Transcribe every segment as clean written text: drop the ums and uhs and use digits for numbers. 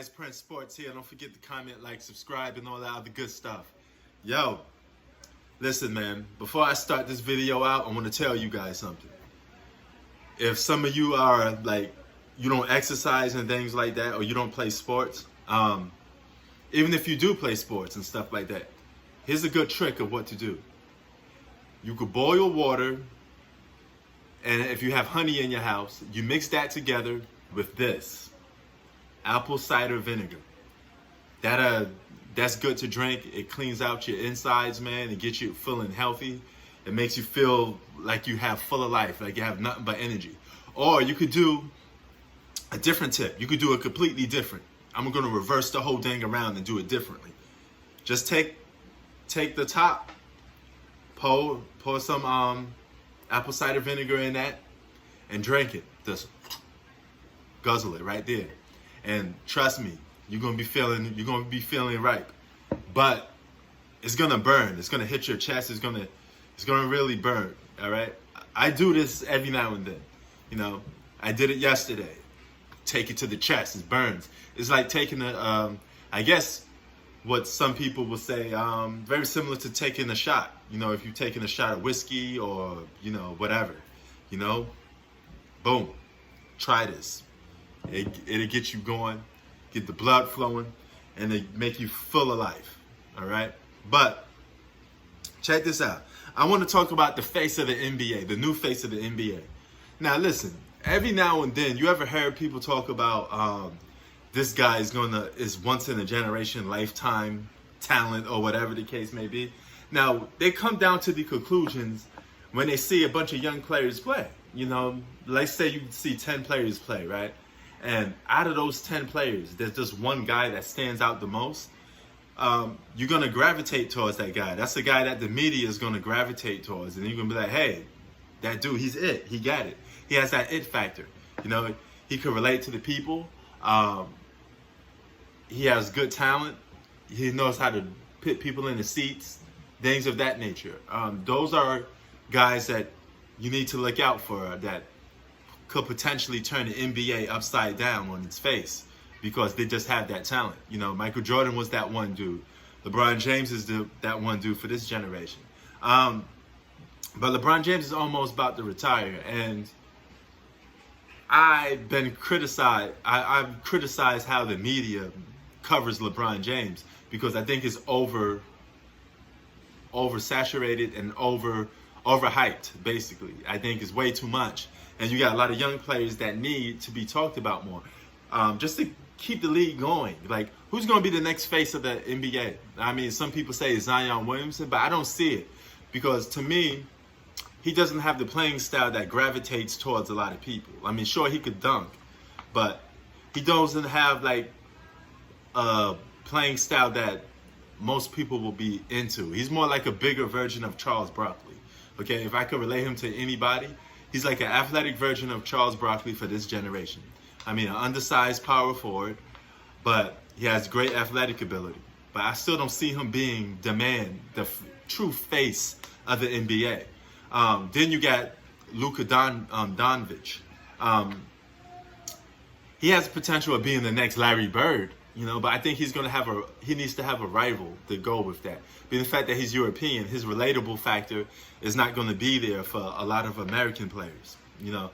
guys, Prince Sports here. Don't forget to comment, like, subscribe, and all that other good stuff. Yo, listen, man. Before I start this video out, I want to tell you guys something. If some of you are like, you don't exercise and things like that, or you don't play sports, even if you do play sports and stuff like that, here's a good trick of what to do. You could boil water, and if you have honey in your house, you mix that together with this apple cider vinegar. That's good to drink. It cleans out your insides, man. It gets you feeling healthy. It makes you feel like you have full of life, like you have nothing but energy. Or you could do a different tip. You could do it completely different. I'm gonna reverse the whole thing around and do it differently. Just take the top, pour some apple cider vinegar in that, and drink it. Just guzzle it right there. And trust me, you're gonna be feeling ripe. But it's gonna burn. It's gonna hit your chest. It's gonna really burn. All right. I do this every now and then. You know, I did it yesterday. Take it to the chest. It burns. It's like taking I guess what some people will say, very similar to taking a shot. You know, if you're taking a shot of whiskey or, you know, whatever, you know, boom, try this. It'll get you going, get the blood flowing, and it make you full of life, all right? But check this out. I want to talk about the face of the NBA, the new face of the NBA. Now listen, every now and then, you ever heard people talk about this guy is once in a generation, lifetime talent, or whatever the case may be. Now, they come down to the conclusions when they see a bunch of young players play. You know, let's say you see 10 players play, right? And out of those 10 players, there's just one guy that stands out the most. You're going to gravitate towards that guy. That's the guy that the media is going to gravitate towards. And you're going to be like, hey, that dude, he's it. He got it. He has that it factor. You know, he can relate to the people. He has good talent. He knows how to put people in the seats, things of that nature. Those are guys that you need to look out for that could potentially turn the NBA upside down on its face because they just have that talent. You know, Michael Jordan was that one dude. LeBron James is that one dude for this generation. But LeBron James is almost about to retire, and I've criticized how the media covers LeBron James because I think it's oversaturated and overhyped, basically. I think it's way too much. And you got a lot of young players that need to be talked about more. Just to keep the league going. Like, who's going to be the next face of the NBA? I mean, some people say it's Zion Williamson, but I don't see it. Because to me, he doesn't have the playing style that gravitates towards a lot of people. I mean, sure, he could dunk, but he doesn't have, like, a playing style that most people will be into. He's more like a bigger version of Charles Barkley. Okay, if I could relate him to anybody, he's like an athletic version of Charles Barkley for this generation. I mean, an undersized power forward, but he has great athletic ability. But I still don't see him being the true face of the NBA. Then you got Luka Doncic. He has potential of being the next Larry Bird, you know, but I think he needs to have a rival to go with that. Being the fact that he's European, his relatable factor is not going to be there for a lot of American players. You know,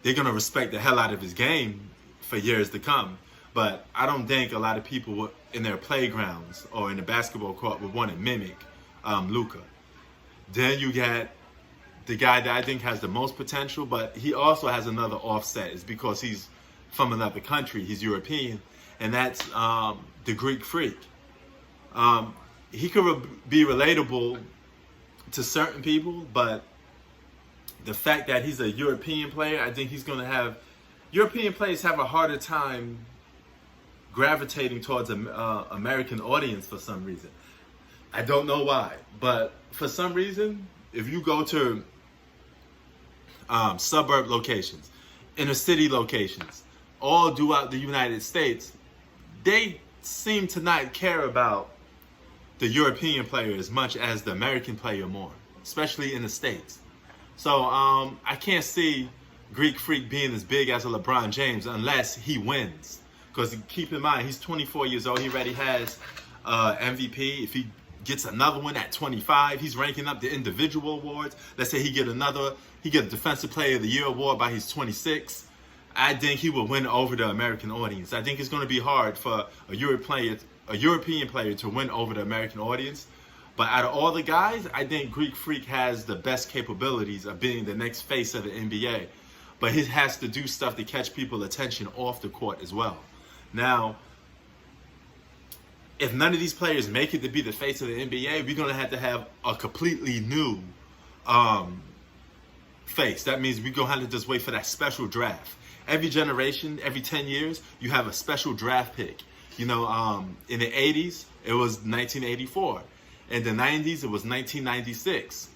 they're going to respect the hell out of his game for years to come. But I don't think a lot of people in their playgrounds or in the basketball court would want to mimic Luka. Then you got the guy that I think has the most potential, but he also has another offset. It's because he's from another country. He's European. And that's the Greek Freak. He could be relatable to certain people, but the fact that he's a European player, I think he's going to have... European players have a harder time gravitating towards an American audience for some reason. I don't know why, but for some reason, if you go to suburb locations, inner city locations, all throughout the United States, they seem to not care about the European player as much as the American player more, especially in the States. So I can't see Greek Freak being as big as a LeBron James unless he wins. Because keep in mind, he's 24 years old. He already has MVP. If he gets another one at 25, he's ranking up the individual awards. Let's say he get a Defensive Player of the Year award by he's 26. I think he will win over the American audience. I think it's going to be hard for a European player to win over the American audience. But out of all the guys, I think Greek Freak has the best capabilities of being the next face of the NBA. But he has to do stuff to catch people's attention off the court as well. Now, if none of these players make it to be the face of the NBA, we're going to have a completely new face. That means we're going to have to just wait for that special draft. Every generation, every 10 years, you have a special draft pick. You know, in the 80s, it was 1984. In the 90s, it was 1996.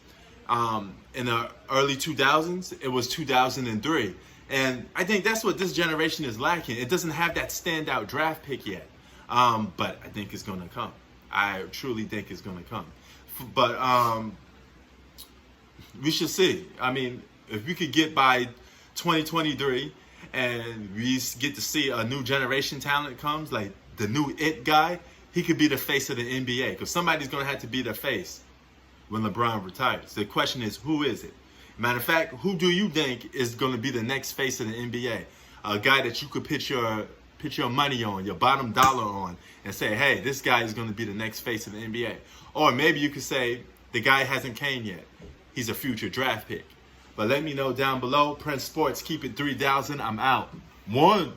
In the early 2000s, it was 2003. And I think that's what this generation is lacking. It doesn't have that standout draft pick yet. But I think it's going to come. I truly think it's going to come. But we should see. I mean, if we could get by 2023 and we get to see a new generation talent comes, like the new it guy, he could be the face of the NBA. Because somebody's going to have to be the face when LeBron retires. The question is, who is it? Matter of fact, who do you think is going to be the next face of the NBA? A guy that you could put your money on, your bottom dollar on, and say, hey, this guy is going to be the next face of the NBA. Or maybe you could say, the guy hasn't came yet. He's a future draft pick. But let me know down below. Prince Sports, keep it 3,000. I'm out. 1.